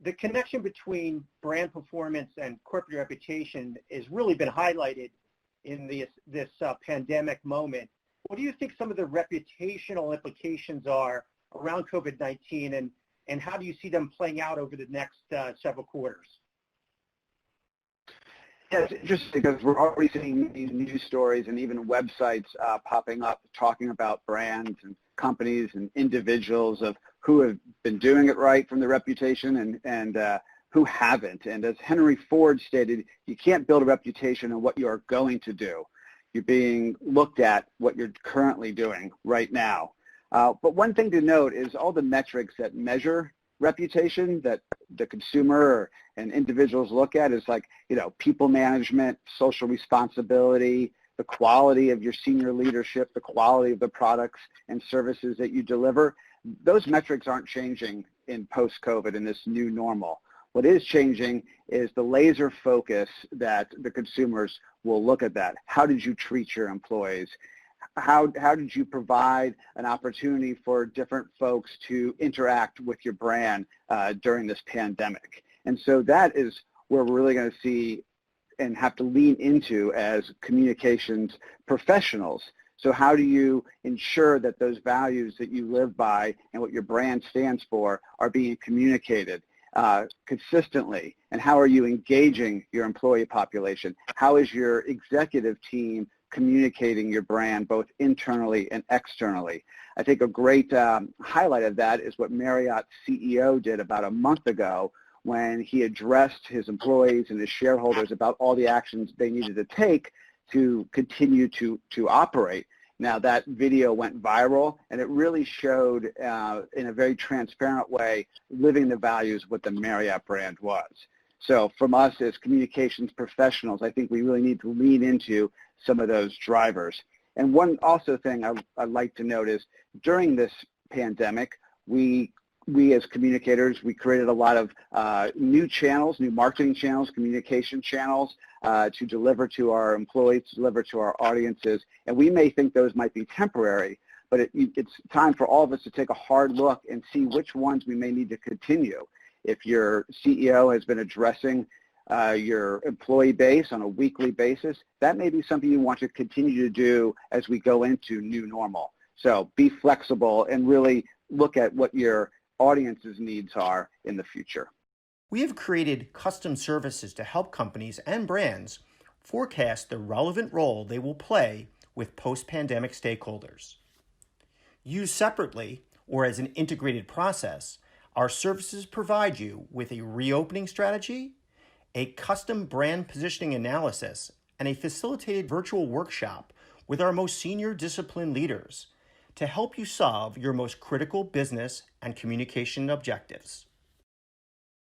the connection between brand performance and corporate reputation has really been highlighted in this pandemic moment. What do you think some of the reputational implications are around COVID-19, and how do you see them playing out over the next several quarters? Yeah, it's interesting because we're already seeing these news stories and even websites popping up talking about brands and companies and individuals of who have been doing it right from the reputation and who haven't. And as Henry Ford stated, you can't build a reputation on what you're going to do. You're being looked at what you're currently doing right now. But one thing to note is all the metrics that measure reputation that the consumer and individuals look at is like, people management, social responsibility, the quality of your senior leadership, the quality of the products and services that you deliver. Those metrics aren't changing in post-COVID in this new normal. What is changing is the laser focus that the consumers will look at that. How did you treat your employees? How did you provide an opportunity for different folks to interact with your brand during this pandemic? And so that is where we're really going to see and have to lean into as communications professionals. So how do you ensure that those values that you live by and what your brand stands for are being communicated consistently? And how are you engaging your employee population? How is your executive team communicating your brand both internally and externally? I think a great highlight of that is what Marriott's CEO did about a month ago when he addressed his employees and his shareholders about all the actions they needed to take to continue to operate. Now that video went viral, and it really showed in a very transparent way living the values what the Marriott brand was. So from us as communications professionals, I think we really need to lean into some of those drivers. And one also thing I'd like to note is during this pandemic, we as communicators, we created a lot of new channels, new marketing channels, communication channels to deliver to our employees, to deliver to our audiences. And we may think those might be temporary, but it's time for all of us to take a hard look and see which ones we may need to continue. If your CEO has been addressing your employee base on a weekly basis, that may be something you want to continue to do as we go into new normal. So be flexible and really look at what your audience's needs are in the future. We have created custom services to help companies and brands forecast the relevant role they will play with post-pandemic stakeholders. Used separately or as an integrated process, our services provide you with a reopening strategy, a custom brand positioning analysis, and a facilitated virtual workshop with our most senior discipline leaders to help you solve your most critical business and communication objectives.